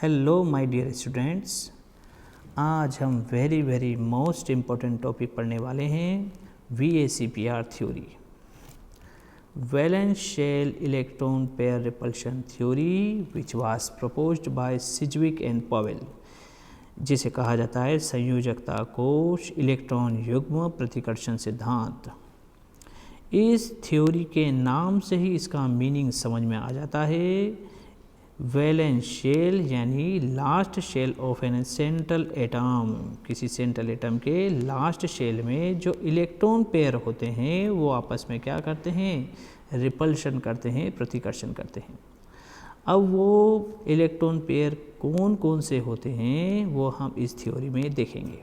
Hello my dear students, आज हम very most important topic पढ़ने वाले हैं VACPR theory, valence shell electron pair repulsion theory which was proposed by Sidgwick and Powell, जिसे कहा जाता है संयोजकता कोश इलेक्ट्रॉन युग्म प्रतिकर्षण सिद्धांत। इस थ्योरी के नाम से ही इसका मीनिंग समझ में आ जाता है। वैलेंस शेल यानी last shell of an central atom, किसी सेंट्रल एटम के लास्ट शेल में जो इलेक्ट्रॉन पेयर होते हैं वो आपस में क्या करते हैं, रिपल्शन करते हैं, प्रतिकर्षण करते हैं। अब वो इलेक्ट्रॉन पेयर कौन कौन से होते हैं वो हम इस थ्योरी में देखेंगे।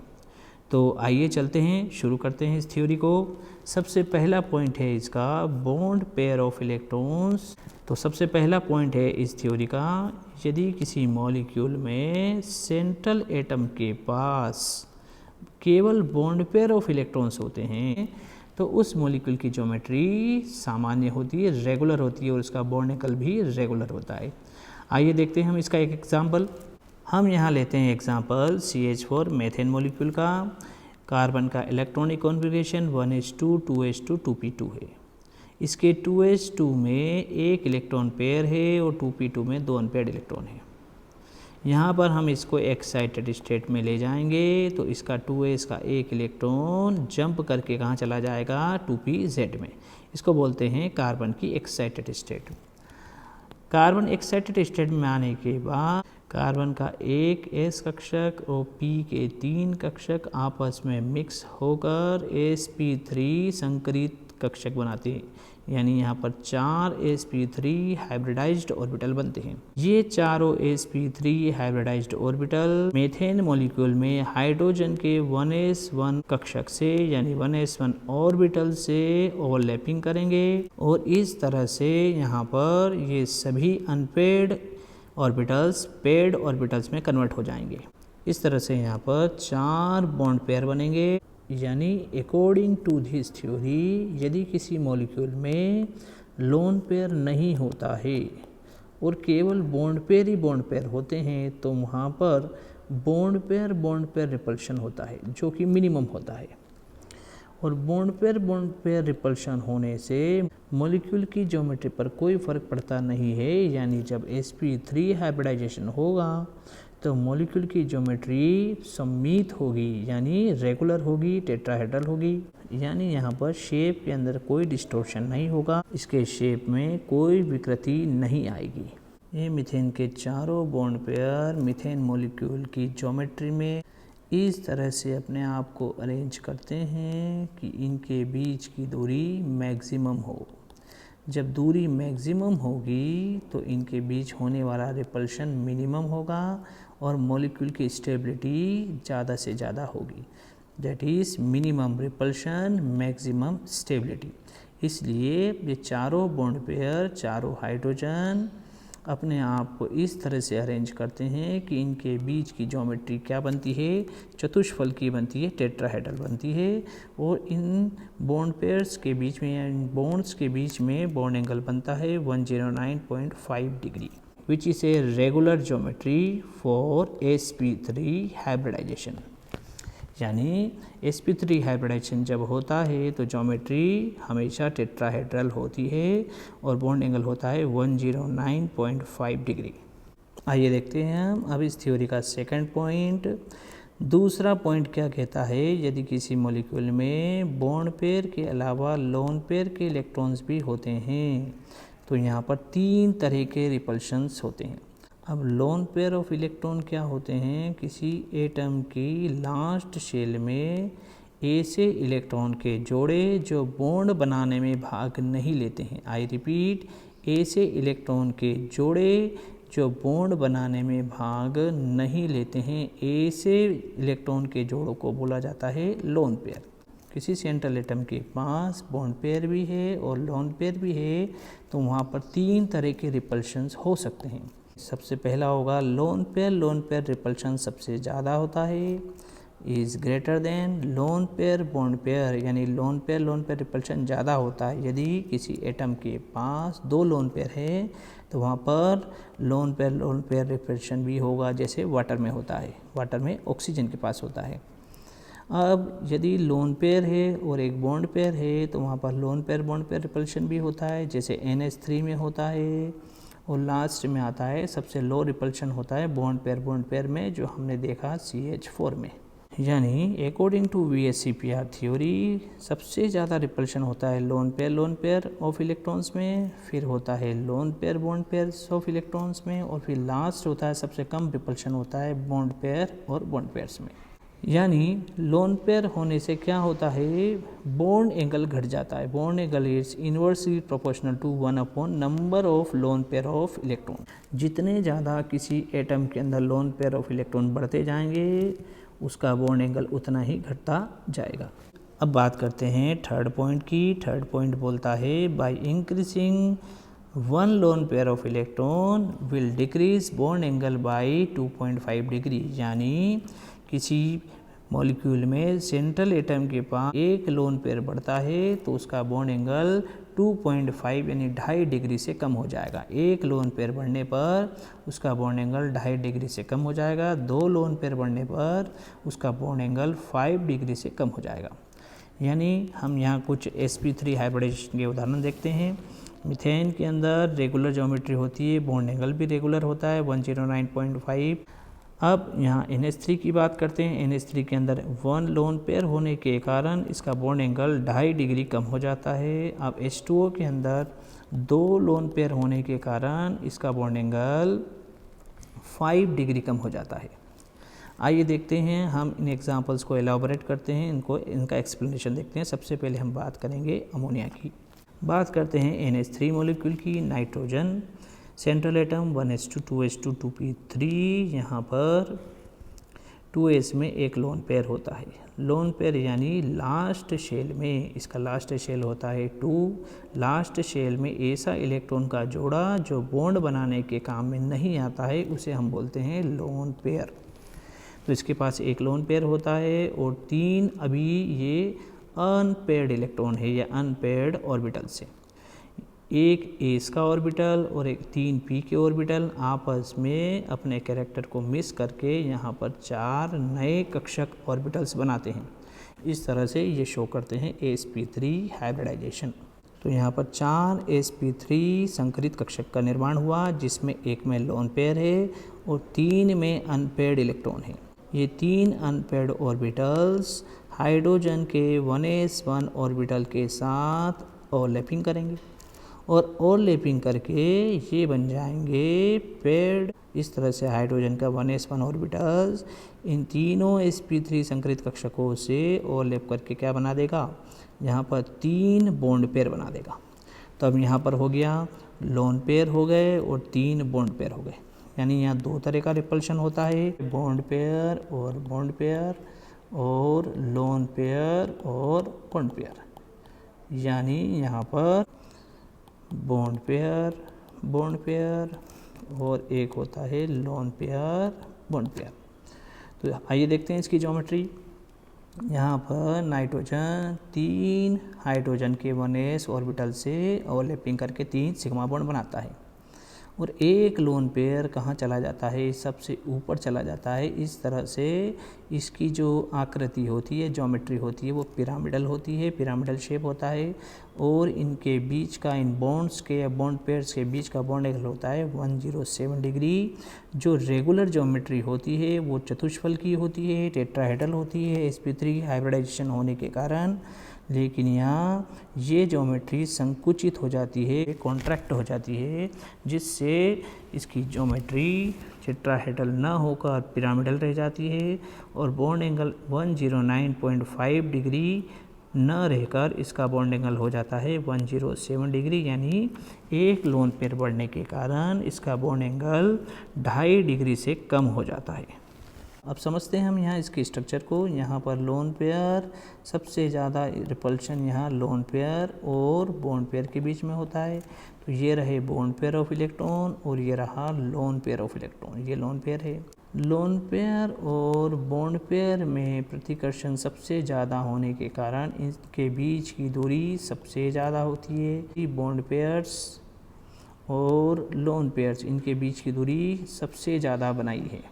तो आइए चलते हैं, शुरू करते हैं इस थ्योरी को। सबसे पहला पॉइंट है इसका बॉन्ड पेयर ऑफ इलेक्ट्रॉन्स। तो सबसे पहला पॉइंट है इस थ्योरी का, यदि किसी मॉलिक्यूल में सेंट्रल एटम के पास केवल बॉन्ड पेयर ऑफ इलेक्ट्रॉन्स होते हैं तो उस मॉलिक्यूल की ज्योमेट्री सामान्य होती है, रेगुलर होती है और उसका बॉन्ड एंगल भी रेगुलर होता है। आइए देखते हैं हम इसका एक एग्जाम्पल। हम यहाँ लेते हैं एग्जाम्पल CH4 मेथेन मॉलिक्यूल का। कार्बन का electronic configuration 1s2 2s2 2p2 है। इसके 2s2 में एक इलेक्ट्रॉन पेयर है और 2p2 में 2 अनपेयर्ड इलेक्ट्रॉन है। यहाँ पर हम इसको एक्साइटेड स्टेट में ले जाएंगे तो इसका 2s का एक इलेक्ट्रॉन जंप करके कहाँ चला जाएगा, 2pz में। इसको बोलते हैं कार्बन की excited state. Carbon excited state में आने के बाद कार्बन का एक s कक्षक और p के 3 कक्षक आपस में मिक्स होकर sp3 संकरित कक्षक बनाते हैं, यानी यहाँ पर 4 sp3 हाइब्रिडाइज्ड ऑर्बिटल बनते हैं। ये चारों sp3 hybridised orbital methane molecule में हाइड्रोजन के 1s1 कक्षक से यानी 1s1 ऑर्बिटल से ओवरलैपिंग करेंगे और इस तरह से यहाँ पर ये सभी अनपेयर्ड ऑर्बिटल्स पेयर्ड ऑर्बिटल्स में कन्वर्ट हो जाएंगे। इस तरह से यहाँ पर 4 बॉन्ड पेयर बनेंगे। यानी अकॉर्डिंग टू दिस थ्योरी, यदि किसी मॉलिक्यूल में लोन पेयर नहीं होता है और केवल बॉन्ड पेयर ही बॉन्ड पेयर होते हैं तो वहाँ पर बॉन्ड पेयर रिपल्शन होता है जो कि मिनिमम होता है। और बॉन्ड पेयर रिपल्शन होने से मॉलिक्यूल की ज्योमेट्री पर कोई फ़र्क पड़ता नहीं है। यानी जब sp3 हाइब्रिडाइजेशन होगा तो मॉलिक्यूल की ज्योमेट्री सममित होगी, यानी रेगुलर होगी, टेट्राहेड्रल होगी। यानी यहाँ पर शेप के अंदर कोई डिस्टोर्शन नहीं होगा, इसके शेप में कोई विकृति नहीं आएगी। ये मीथेन के चारों बॉन्ड पेयर मीथेन मॉलिक्यूल की ज्योमेट्री में इस तरह से अपने आप को अरेंज करते हैं कि इनके बीच की दूरी मैक्सिमम हो। जब दूरी मैक्सिमम होगी तो इनके बीच होने वाला रिपल्शन मिनिमम होगा और मॉलिक्यूल की स्टेबिलिटी ज़्यादा से ज़्यादा होगी। That is minimum repulsion maximum stability. इसलिए ये चारों बॉन्ड पेयर, चारों हाइड्रोजन अपने आप को इस तरह से अरेंज करते हैं कि इनके बीच की ज्योमेट्री क्या बनती है, चतुष्फलकीय बनती है, टेट्राहेड्रल बनती है। और इन बॉन्ड पेयर्स के बीच में, इन बॉन्ड्स के बीच में बॉन्ड एंगल बनता है 109.5 degree, which is a regular geometry for sp3 hybridization. यानी sp3 हाइब्रिडाइजेशन जब होता है तो ज्योमेट्री हमेशा टेट्राहेड्रल होती है और बॉन्ड एंगल होता है 109.5 डिग्री। आइए देखते हैं हम अब इस थ्योरी का सेकंड पॉइंट। दूसरा पॉइंट क्या कहता है, यदि किसी मॉलिक्यूल में बॉन्ड पेयर के अलावा लोन पेयर के इलेक्ट्रॉन्स भी होते हैं तो यहाँ पर 3 तरह के रिपल्शंस होते हैं। अब लोन पेयर ऑफ इलेक्ट्रॉन क्या होते हैं, किसी एटम की लास्ट शेल में ए से इलेक्ट्रॉन के जोड़े जो बॉन्ड बनाने में भाग नहीं लेते हैं। आई रिपीट, ए से इलेक्ट्रॉन के जोड़े जो बॉन्ड बनाने में भाग नहीं लेते हैं। ए से इलेक्ट्रॉन के जोड़ों को बोला जाता है लोन पेयर। किसी सेंट्रल एटम के पास बॉन्ड पेयर भी है और लोन पेयर भी है तो वहाँ पर 3 तरह के रिपल्शंस हो सकते हैं। सबसे पहला होगा लोन पेयर रिपल्शन सबसे ज़्यादा होता है, is greater than lone pair bond pair, यानी लोन पेयर रिपल्शन ज़्यादा होता है। यदि किसी एटम के पास 2 लोन पेयर है तो वहाँ पर लोन पेयर रिपल्शन भी होगा, जैसे वाटर में होता है, वाटर में ऑक्सीजन के पास होता है। अब यदि लोन पेयर है और एक बॉन्ड पेयर है तो वहाँ पर lone pair bond pair repulsion भी होता है, जैसे NH3 में होता है। और लास्ट में आता है सबसे लो रिपल्शन होता है बॉन्ड पेयर में, जो हमने देखा CH4 में। यानी अकॉर्डिंग टू VSEPR थ्योरी सबसे ज़्यादा रिपल्शन होता है लोन पेयर ऑफ इलेक्ट्रॉन्स में, फिर होता है lone pair bond pair of electrons में, और फिर लास्ट होता है सबसे कम रिपल्शन होता है बॉन्ड पेयर और बॉन्ड पेयर्स में। यानी लोन पेयर होने से क्या होता है, बॉन्ड एंगल घट जाता है। Bond angle is inversely proportional to 1 upon number of lone pair of electron. जितने ज़्यादा किसी एटम के अंदर लोन पेयर ऑफ इलेक्ट्रॉन बढ़ते जाएंगे उसका बॉन्ड एंगल उतना ही घटता जाएगा। अब बात करते हैं थर्ड पॉइंट की। थर्ड पॉइंट बोलता है by increasing 1 loan pair of electron will decrease bond angle by 2.5 degree. यानी किसी मॉलिक्यूल में सेंट्रल एटम के पास एक लोन पेयर बढ़ता है तो उसका बॉन्ड एंगल 2.5 यानी 2.5 डिग्री से कम हो जाएगा। एक लोन पेयर बढ़ने पर उसका बॉन्ड एंगल 2.5 डिग्री से कम हो जाएगा। 2 लोन पेयर बढ़ने पर उसका बॉन्ड एंगल 5 डिग्री से कम हो जाएगा। यानी हम यहाँ कुछ sp3 हाइब्रिडेशन के उदाहरण देखते हैं। मीथेन के अंदर रेगुलर ज्योमेट्री होती है, बॉन्ड एंगल भी रेगुलर होता है 109.5। अब यहाँ NH3 की बात करते हैं। NH3 के अंदर 1 लोन पेयर होने के कारण इसका बॉन्ड एंगल 2.5 डिग्री कम हो जाता है। अब H2O के अंदर 2 लोन पेयर होने के कारण इसका बॉन्ड एंगल 5 डिग्री कम हो जाता है। आइए देखते हैं, हम इन एग्जांपल्स को एलाबोरेट करते हैं, इनका एक्सप्लेनेशन देखते हैं। सबसे पहले हम बात करेंगे अमोनिया की। बात करते हैं NH3 मॉलिक्यूल की। Nitrogen central atom 1s2 2s2 2p3। यहाँ पर 2s में एक लोन पेयर होता है। लोन पेयर यानी लास्ट शेल में, इसका लास्ट शेल होता है 2। लास्ट शेल में ऐसा इलेक्ट्रॉन का जोड़ा जो बॉन्ड बनाने के काम में नहीं आता है उसे हम बोलते हैं लोन पेयर। तो इसके पास एक लोन पेयर होता है और 3 अभी ये अनपेयर्ड इलेक्ट्रॉन है या अनपेयर्ड ऑर्बिटल से। एक एस का ऑर्बिटल और एक 3 पी के ऑर्बिटल आपस में अपने कैरेक्टर को मिस करके यहाँ पर 4 नए कक्षक ऑर्बिटल्स बनाते हैं। इस तरह से ये शो करते हैं sp3 हाइब्रिडाइजेशन। तो यहाँ पर 4 sp3 संकरित कक्षक का निर्माण हुआ, जिसमें एक में लोन पेयर है और 3 में अनपेयर्ड इलेक्ट्रॉन है। ये 3 अनपेयर्ड ऑर्बिटल्स हाइड्रोजन के 1s1 ऑर्बिटल के साथ ओवरलैपिंग करेंगे और ओवरलैपिंग करके ये बन जाएंगे पेयर्ड। इस तरह से हाइड्रोजन का 1s1 ऑर्बिटल्स इन तीनों sp3 संकरित कक्षकों से ओवरलैप करके क्या बना देगा, यहाँ पर 3 बॉन्ड पेयर बना देगा। तो अब यहाँ पर हो गया लोन पेयर हो गए और 3 बॉन्ड पेयर हो गए। यानी यहाँ 2 तरह का रिपल्शन होता है, बॉन्ड पेयर और बॉन्ड पेयर और लोन पेयर और बॉन्ड पेयर। यानी यहाँ पर बॉन्ड पेयर और एक होता है लोन पेयर बॉन्ड पेयर। तो आइए देखते हैं इसकी ज्योमेट्री। यहाँ पर नाइट्रोजन 3 हाइड्रोजन के 1s ऑर्बिटल से ओवरलैपिंग करके 3 सिग्मा बॉन्ड बनाता है और एक लोन पेयर कहाँ चला जाता है, सबसे ऊपर चला जाता है। इस तरह से इसकी जो आकृति होती है, ज्योमेट्री होती है, वो पिरामिडल होती है, पिरामिडल शेप होता है। और इनके बीच का, इन बॉन्ड्स के या बॉन्ड पेयर्स के बीच का बॉन्ड एंगल होता है 107 डिग्री। जो रेगुलर ज्योमेट्री होती है वो चतुष्फल की होती है, टेट्राहेड्रल होती है sp3 हाइब्रिडाइजेशन होने के कारण। लेकिन यहाँ ये ज्योमेट्री संकुचित हो जाती है, कॉन्ट्रैक्ट हो जाती है, जिससे इसकी ज्योमेट्री टेट्राहेड्रल न होकर पिरामिडल रह जाती है और बॉन्ड एंगल 109.5 डिग्री न रहकर इसका बॉन्ड एंगल हो जाता है 107 डिग्री। यानी एक लोन पेयर बढ़ने के कारण इसका बॉन्ड एंगल 2.5 डिग्री से कम हो जाता है। अब समझते हैं हम यहाँ इसके स्ट्रक्चर को। यहाँ पर लोन पेयर, सबसे ज़्यादा रिपल्शन यहाँ लोन पेयर और बॉन्ड पेयर के बीच में होता है। तो ये रहे बॉन्ड पेयर ऑफ इलेक्ट्रॉन और ये रहा लोन पेयर ऑफ इलेक्ट्रॉन। ये लोन पेयर है। लोन पेयर और बॉन्ड पेयर में प्रतिकर्षण सबसे ज़्यादा होने के कारण इनके बीच की दूरी सबसे ज़्यादा होती है। बॉन्ड पेयर्स और लोन पेयर्स, इनके बीच की दूरी सबसे ज़्यादा बनाई है।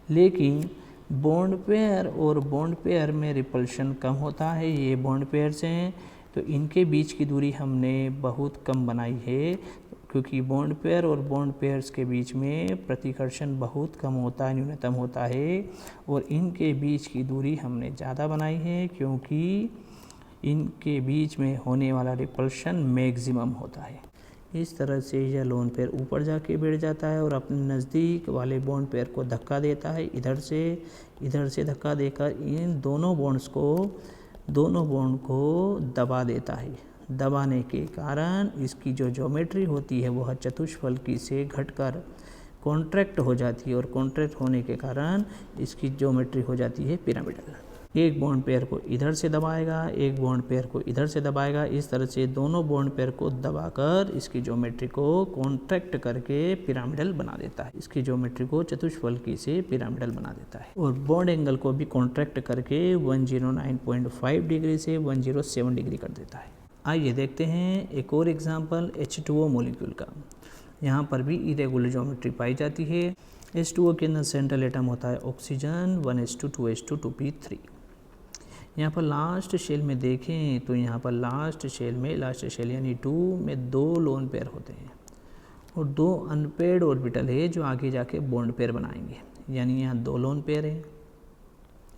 लेकिन बॉन्ड पेयर और बॉन्ड पेयर में रिपल्शन कम होता है, ये बॉन्ड पेयर्स हैं, तो इनके बीच की दूरी हमने बहुत कम बनाई है, क्योंकि बॉन्ड पेयर और बॉन्ड पेयर्स के बीच में प्रतिकर्षण बहुत कम होता है, न्यूनतम होता है, और इनके बीच की दूरी हमने ज़्यादा बनाई है, क्योंकि इनके बीच में होने वाला रिपल्शन मैक्सिमम होता है। इस तरह से यह लोन पेयर ऊपर जाके बैठ जाता है और अपने नज़दीक वाले बॉन्ड पेयर को धक्का देता है, इधर से धक्का देकर इन दोनों बॉन्ड को दबा देता है। दबाने के कारण इसकी जो ज्योमेट्री होती है वह चतुष्फलकी से घटकर कॉन्ट्रैक्ट हो जाती है, और कॉन्ट्रैक्ट होने के कारण इसकी ज्योमेट्री हो जाती है पिरामिडल। एक बॉन्ड पेयर को इधर से दबाएगा, एक बॉन्ड पेयर को इधर से दबाएगा, इस तरह से दोनों बॉन्ड पेयर को दबाकर इसकी ज्योमेट्री को कॉन्ट्रैक्ट करके पिरामिडल बना देता है, इसकी ज्योमेट्री को चतुष्फलकी से पिरामिडल बना देता है। और बॉन्ड एंगल को भी कॉन्ट्रैक्ट करके 109.5 डिग्री से 107 डिग्री कर देता है। आइए देखते हैं एक और एग्जाम्पल H2O मॉलिक्यूल का। यहाँ पर भी इरेगुलर ज्योमेट्री पाई जाती है। H2O के अंदर सेंट्रल एटम होता है ऑक्सीजन 1s2 2s2 2p3। यहाँ पर लास्ट शेल में देखें तो यहाँ पर लास्ट शेल यानी 2 में 2 लोन पेयर होते हैं और 2 अनपेयर्ड ऑर्बिटल है जो आगे जाके बॉन्ड पेयर बनाएंगे, यानी यहाँ 2 लोन पेयर हैं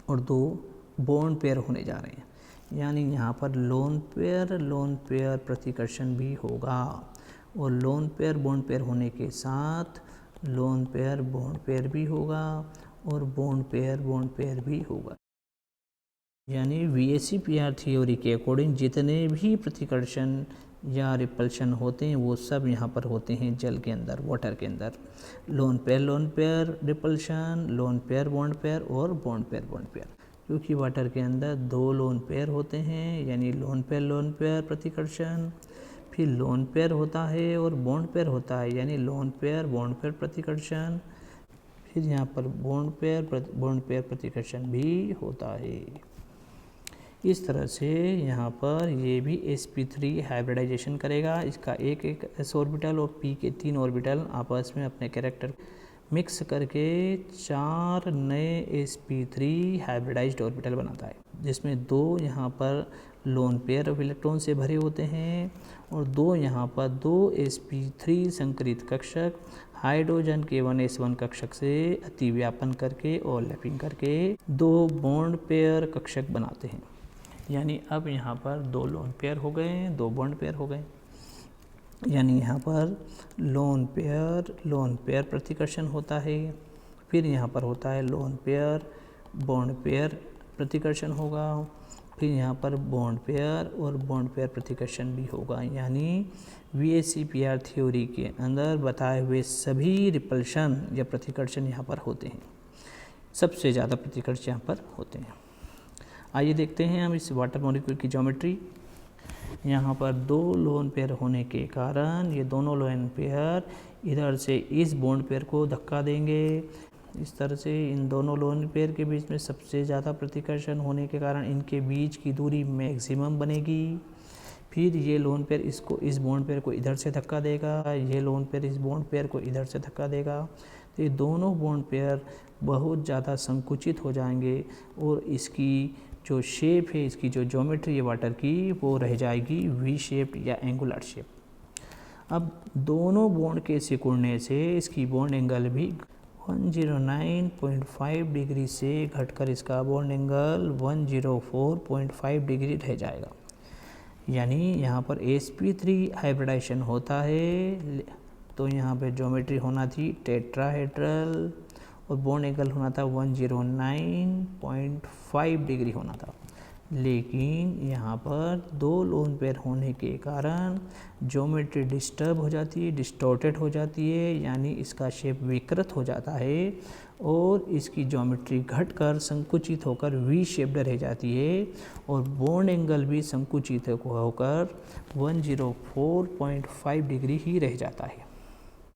और 2 बॉन्ड पेयर होने जा रहे हैं, यानी यहाँ पर लोन पेयर प्रतिकर्षण भी होगा, और लोन पेयर बॉन्ड पेयर होने के साथ लोन पेयर बॉन्ड पेयर भी होगा और बॉन्ड पेयर भी होगा। यानी VSEPR थ्योरी के अकॉर्डिंग जितने भी प्रतिकर्षण या रिपल्शन होते हैं वो सब यहाँ पर होते हैं जल के अंदर, वाटर के अंदर। Lone pair repulsion, lone pair bond pair और बॉन्ड पेयर, क्योंकि वाटर के अंदर 2 लोन पेयर होते हैं, यानी लोन पेयर प्रतिकर्षण, फिर लोन पेयर होता है और बॉन्ड पेयर होता है, यानी लोन पेयर बॉन्ड पेयर प्रतिकर्षण, फिर यहाँ पर बॉन्ड पेयर प्रतिकर्षण भी होता है। इस तरह से यहाँ पर ये भी sp3 हाइब्रिडाइजेशन करेगा, इसका एक s ऑर्बिटल और p के 3 ऑर्बिटल आपस में अपने कैरेक्टर मिक्स करके 4 नए sp3 हाइब्रिडाइज्ड ऑर्बिटल बनाता है, जिसमें 2 यहाँ पर लोन पेयर ऑफ इलेक्ट्रॉन से भरे होते हैं और 2 यहाँ पर 2 sp3 संकरित कक्षक हाइड्रोजन के 1s1 कक्षक से अतिव्यापन करके और लैपिंग करके 2 बॉन्ड पेयर कक्षक बनाते हैं। यानी अब यहाँ पर 2 लोन पेयर हो गए, 2 बॉन्ड पेयर हो गए, यानी यहाँ पर लोन पेयर प्रतिकर्षण होता है, फिर यहाँ पर होता है लोन पेयर बॉन्ड पेयर प्रतिकर्षण होगा, फिर यहाँ पर बॉन्ड पेयर और बॉन्ड पेयर प्रतिकर्षण भी होगा। यानी VSEPR थ्योरी के अंदर बताए हुए सभी रिपल्शन या प्रतिकर्षण यहाँ पर होते हैं, सबसे ज़्यादा प्रतिकर्षण यहाँ पर होते हैं। आइए देखते हैं हम इस वाटर मॉलिक्यूल की ज्योमेट्री। यहाँ पर 2 लोन पेयर होने के कारण ये दोनों लोन पेयर इधर से इस बॉन्ड पेयर को धक्का देंगे, इस तरह से इन दोनों लोन पेयर के बीच में सबसे ज़्यादा प्रतिकर्षण होने के कारण इनके बीच की दूरी मैक्सिमम बनेगी। फिर ये लोन पेयर इस बॉन्ड पेयर को इधर से धक्का देगा, ये लोन पेयर इस बॉन्ड पेयर को इधर से धक्का देगा, तो ये दोनों बॉन्ड पेयर बहुत ज़्यादा संकुचित हो जाएंगे और इसकी जो शेप है, इसकी जो ज्योमेट्री है वाटर की, वो रह जाएगी V शेप या एंगुलर शेप। अब दोनों बॉन्ड के सिकुड़ने से इसकी बॉन्ड एंगल भी 109.5 डिग्री से घटकर इसका बॉन्ड एंगल 104.5 डिग्री रह जाएगा। यानी यहाँ पर sp3 हाइब्रिडाइजेशन होता है, तो यहाँ पे ज्योमेट्री होना थी टेट्राहेड्रल और बॉन्ड एंगल होना था 109.5 डिग्री होना था, लेकिन यहाँ पर 2 लोन पेयर होने के कारण ज्योमेट्री डिस्टर्ब हो जाती है, डिस्टॉर्टेड हो जाती है, यानी इसका शेप विकृत हो जाता है और इसकी ज्योमेट्री घटकर संकुचित होकर V शेप्ड रह जाती है और बॉन्ड एंगल भी संकुचित होकर 104.5 डिग्री ही रह जाता है।